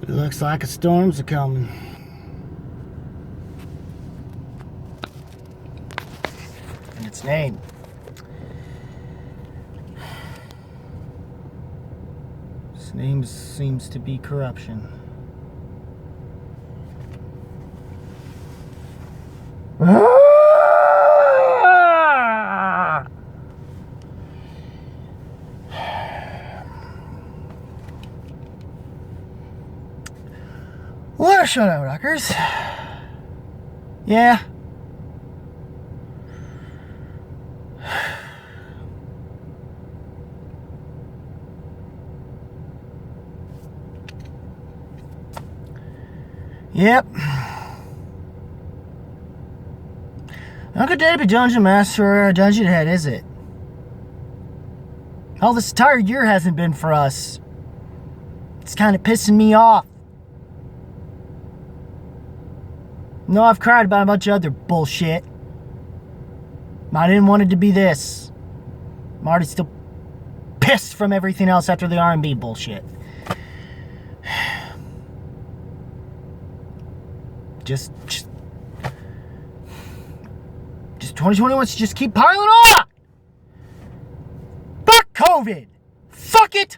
It looks like a storm's a coming. And its name. Its name seems to be Korruption. What a Schmoedown, rockers. Yeah. Yep. Not a good day to be Dungeon Master or Dungeon Head, is it? Hell, this entire year hasn't been for us. It's kind of pissing me off. No, I've cried about a bunch of other bullshit. I didn't want it to be this. I'm already still pissed from everything else after the R&B bullshit. Just 2020 wants to just keep piling on. Fuck COVID. Fuck it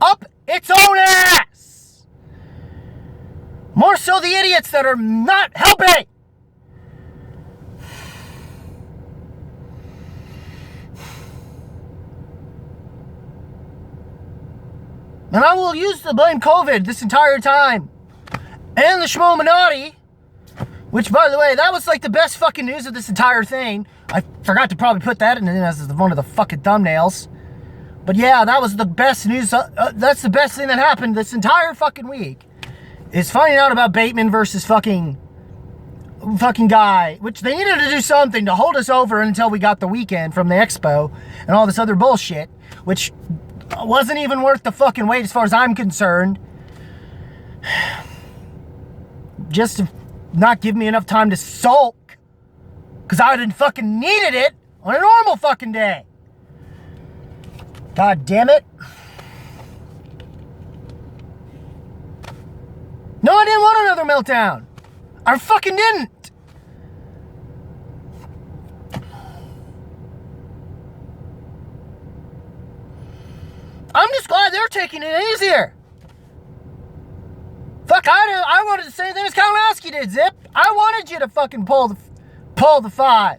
up its own ass. More so the idiots that are not helping. And I will use the blame COVID this entire time. And the Schmoedown, which, by the way, that was like the best fucking news of this entire thing. I forgot to probably put that in as one of the fucking thumbnails. But yeah, that was the best news. That's the best thing that happened this entire fucking week. Is finding out about Bateman versus fucking guy. Which they needed to do something to hold us over until we got the weekend from the expo. And all this other bullshit. Which wasn't even worth the fucking wait as far as I'm concerned. Just to not give me enough time to sulk. Because I didn't fucking needed it on a normal fucking day. God damn it. No, I didn't want another meltdown. I fucking didn't. I'm just glad they're taking it easier. Fuck, I wanted the same thing as Kalinowski did, Zip. I wanted you to fucking pull the 5.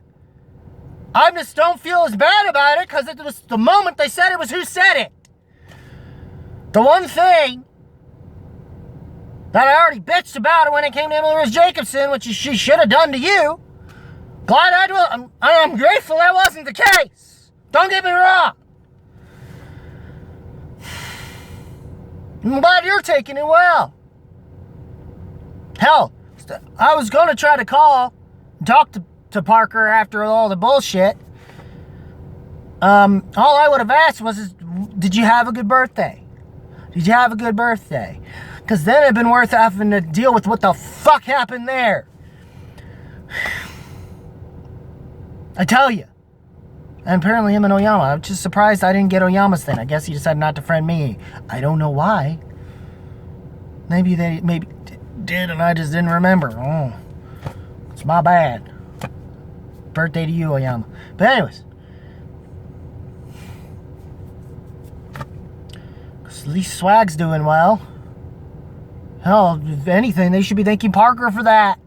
I just don't feel as bad about it because it was the moment they said it was who said it. The one thing that I already bitched about when it came to Emily Rose Jacobson, which she should have done to you. Glad I'm grateful that wasn't the case. Don't get me wrong. I'm glad you're taking it well. Hell, I was going to try to call and talk to Parker after all the bullshit. All I would have asked was, did you have a good birthday? Did you have a good birthday? Because then it'd been worth having to deal with what the fuck happened there. I tell you. And apparently him and Oyama. I'm just surprised I didn't get Oyama's thing. I guess he decided not to friend me. I don't know why. Maybe they did and I just didn't remember. Oh, it's my bad. Birthday to you, Oyama. But anyways. At least Swag's doing well. Hell, if anything, they should be thanking Parker for that.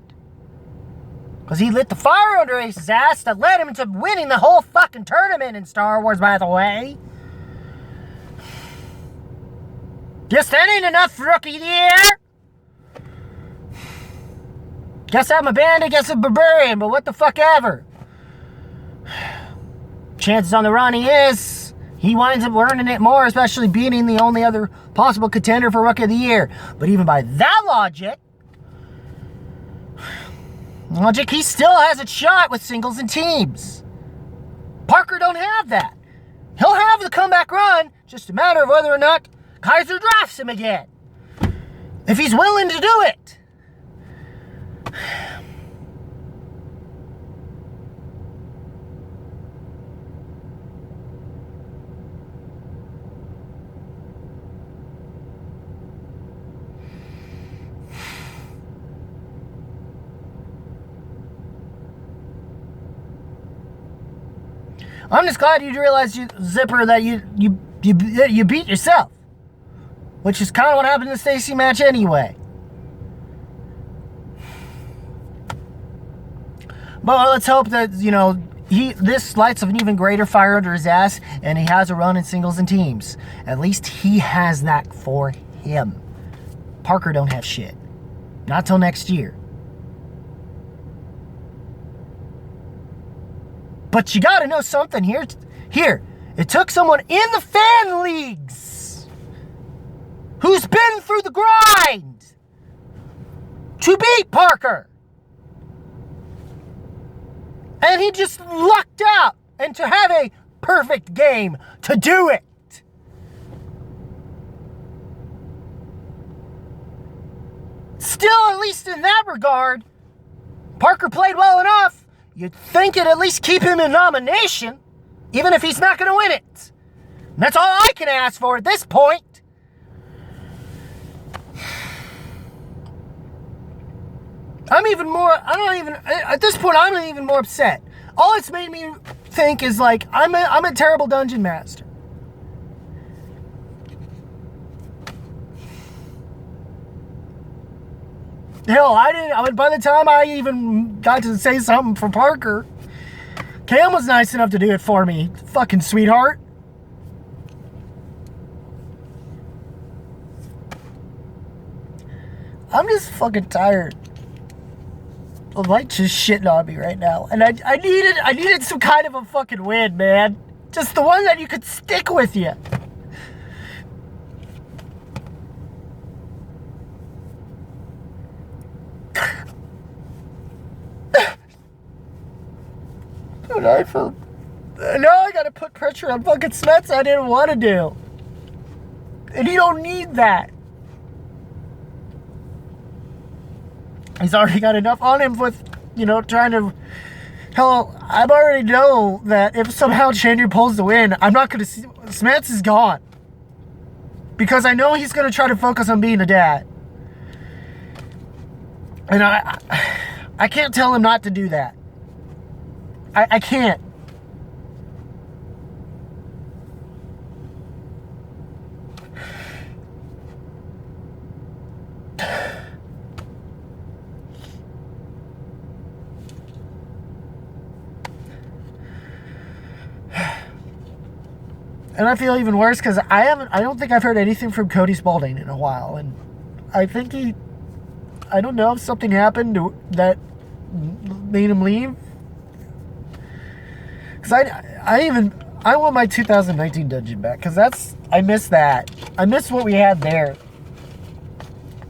Because he lit the fire under Ace's ass that led him to winning the whole fucking tournament in Star Wars, by the way. Guess that ain't enough for Rookie of the Year. Guess I'm a bandit, guess I'm a barbarian, but what the fuck ever. Chances on the Ronnie is he winds up earning it more, especially beating the only other possible contender for Rookie of the Year. But even by that logic, he still has a shot with singles and teams. Parker don't have that. He'll have the comeback run, just a matter of whether or not Kaiser drafts him again. If he's willing to do it. I'm just glad you realized, Zipper, that you beat yourself. Which is kind of what happened in the Stacy match anyway. But let's hope that, this lights an even greater fire under his ass, and he has a run in singles and teams. At least he has that for him. Parker don't have shit. Not till next year. But you gotta know something here. It took someone in the fan leagues who's been through the grind to beat Parker. And he just lucked out, and to have a perfect game to do it. Still, at least in that regard, Parker played well enough. You'd think it'd at least keep him in nomination, even if he's not going to win it. And that's all I can ask for at this point. At this point, I'm even more upset. All it's made me think is like, I'm a terrible dungeon master. Hell, by the time I even got to say something for Parker, Cam was nice enough to do it for me. Fucking sweetheart. I'm just fucking tired of like just shitting on me right now. And I needed some kind of a fucking win, man. Just the one that you could stick with you. Now I gotta put pressure on fucking Smets I didn't want to do. And you don't need that. He's already got enough on him with, trying to... Hell, I already know that if somehow Chandler pulls the win, I'm not going to see... Smets is gone. Because I know he's going to try to focus on being a dad. And I can't tell him not to do that. I can't. And I feel even worse because I don't think I've heard anything from Cody Spalding in a while. And I think I don't know if something happened that made him leave. Because I want my 2019 dungeon back. Because I miss that. I miss what we had there.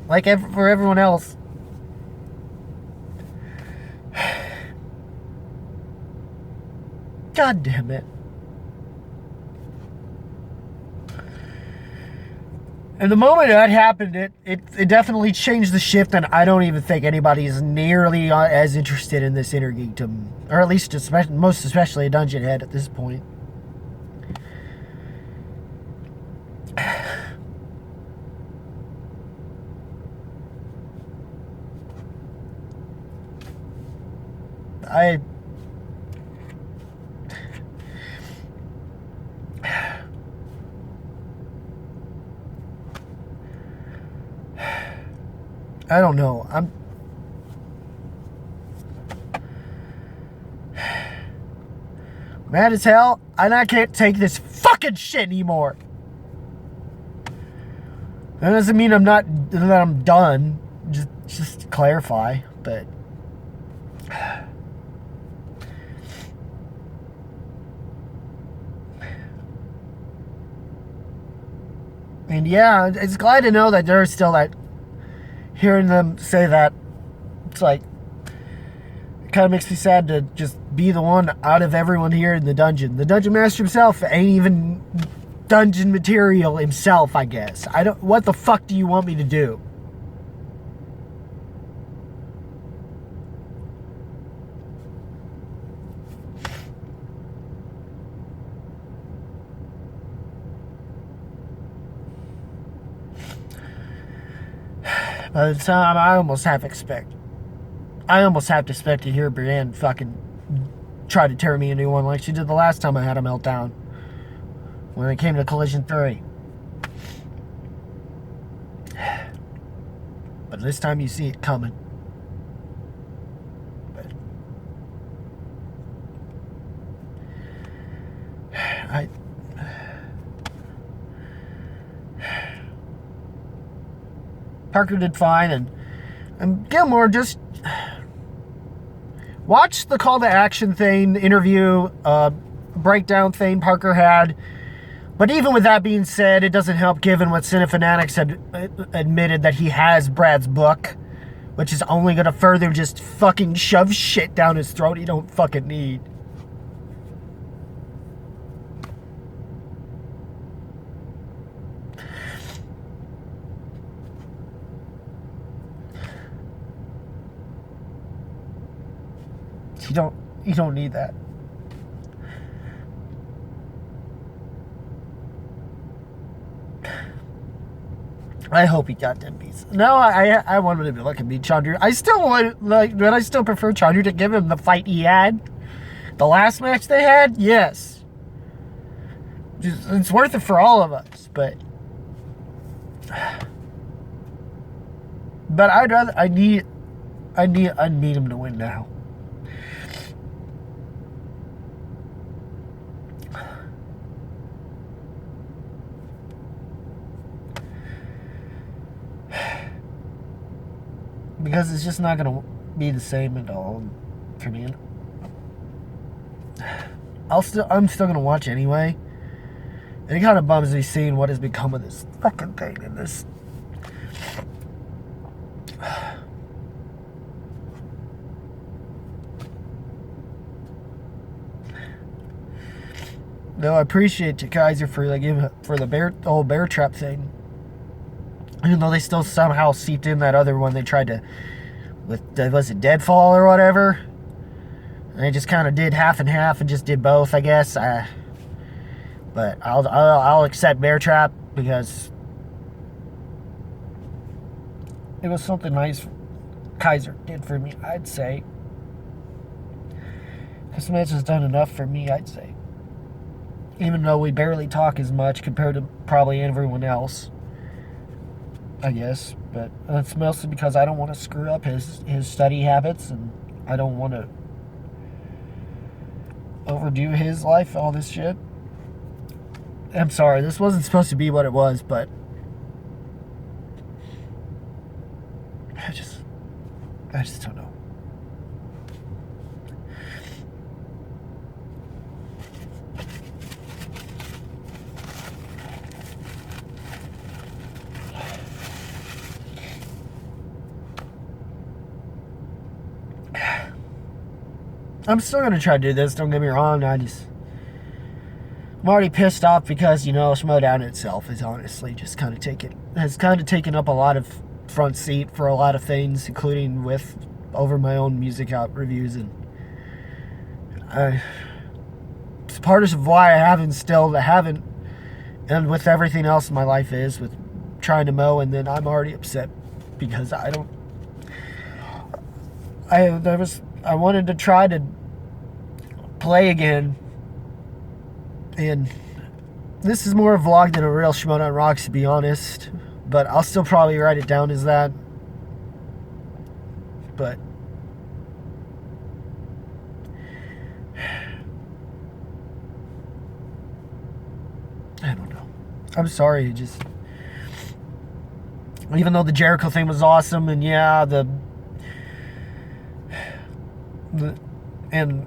Like for everyone else. God damn it. And the moment that happened, it definitely changed the shift, and I don't even think anybody is nearly as interested in this Innergeekdom. Or at least, most especially a dungeon head at this point. I don't know. I'm mad as hell, and I can't take this fucking shit anymore. That doesn't mean that I'm done. Just to clarify, but and yeah, it's glad to know that there's still that. Hearing them say that, it's like, it kind of makes me sad to just be the one out of everyone here in the dungeon. The dungeon master himself ain't even dungeon material himself, I guess. What the fuck do you want me to do? By the time I almost half expect to hear Brienne fucking try to tear me a new one like she did the last time I had a meltdown. When it came to Collision 3. But this time you see it coming. But Parker did fine, and Gilmore just watch the call to action thing, interview, breakdown thing Parker had. But even with that being said, it doesn't help given what Cinefanatics had admitted that he has Brad's book, which is only going to further just fucking shove shit down his throat he don't fucking need. You don't need that. I hope he got them beats. No, I wanted him to look at me, Chandru. I still prefer Chandru to give him the fight he had. The last match they had, yes. It's worth it for all of us, but I need him to win now. Because it's just not going to be the same at all for me. I'm still going to watch anyway. And it kind of bums me seeing what has become of this fucking thing and this. No, I appreciate you, Kaiser, for the whole bear trap thing. Even though they still somehow seeped in that other one they tried to, was it Deadfall or whatever? And they just kind of did half and half and just did both, I guess. But I'll accept Bear Trap because it was something nice Kaiser did for me, I'd say. This match has done enough for me, I'd say. Even though we barely talk as much compared to probably everyone else, I guess. But that's mostly because I don't want to screw up his study habits, and I don't want to overdo his life, all this shit. I'm sorry, this wasn't supposed to be what it was, but I just don't know. I'm still going to try to do this, don't get me wrong. I'm already pissed off because, Schmoedown itself is honestly just has taken up a lot of front seat for a lot of things, including over my own music out reviews. And it's part of why I haven't, and with everything else in my life is, with trying to mow, and then I'm already upset because I wanted to try to play again, and this is more a vlog than a real Schmoedown Rocks, to be honest, but I'll still probably write it down as that. But I don't know. I'm sorry, even though the Jericho thing was awesome, and yeah, and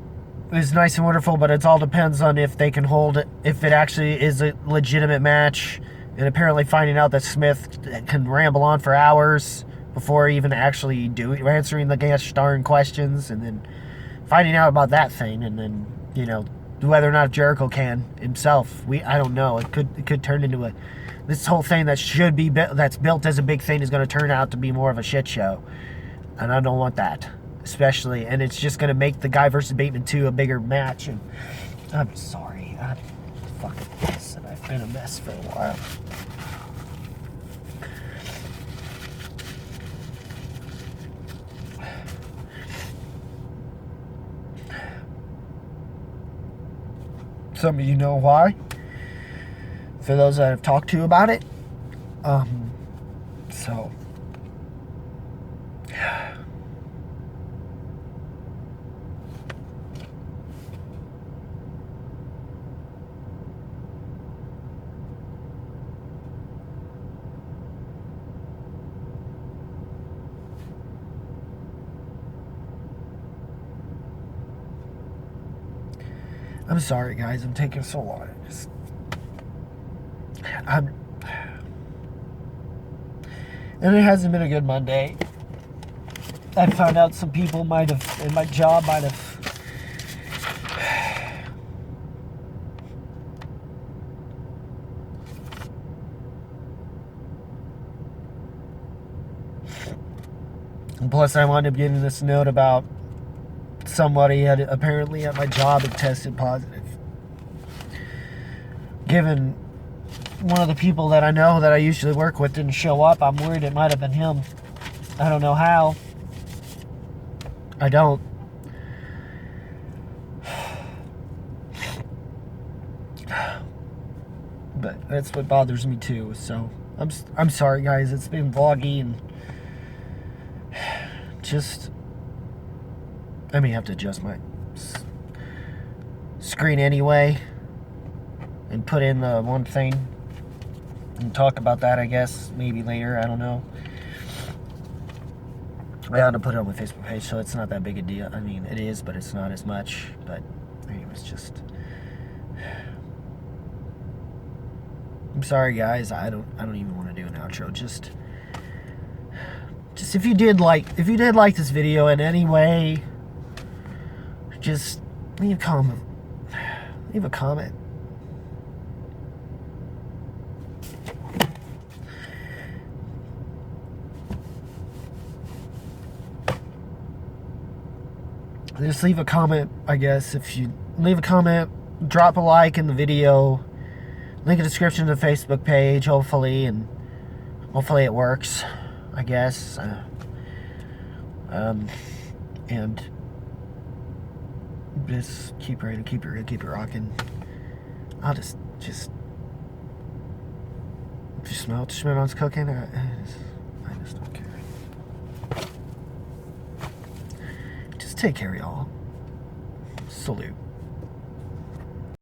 it's nice and wonderful, but it all depends on if they can hold it, if it actually is a legitimate match. And apparently finding out that Smith can ramble on for hours before even actually answering the gosh darn questions, and then finding out about that thing, and then whether or not Jericho can himself, I don't know. It could turn into this whole thing that's built as a big thing is going to turn out to be more of a shit show, and I don't want that. Especially, and it's just going to make the Guy versus Bateman 2 a bigger match, and I'm sorry, I'm fucking pissed, and I've been a mess for a while. Some of you know why. For those that I've talked to about it. So. I'm sorry, guys. I'm taking so long. And it hasn't been a good Monday. I found out some people might have, in my job, might have. And plus, I wound up getting this note about somebody had apparently at my job had tested positive. Given one of the people that I know that I usually work with didn't show up, I'm worried it might have been him. I don't know how. I don't. But that's what bothers me too. So I'm sorry, guys. It's been vloggy and just. I may have to adjust my screen anyway and put in the one thing and talk about that, I guess, maybe later. I don't know. I had to put it on my Facebook page, so it's not that big a deal. I mean, it is, but it's not as much. But anyways, just. I'm sorry, guys. I don't even want to do an outro. Just if you did like this video in any way, just leave a comment. Leave a comment. Just leave a comment, I guess. If you leave a comment, drop a like in the video, link in the description to the Facebook page, hopefully it works, I guess. And just keep it rocking. I'll just smell what Schmoedown's cooking. I just don't care. Just take care, y'all. Salute.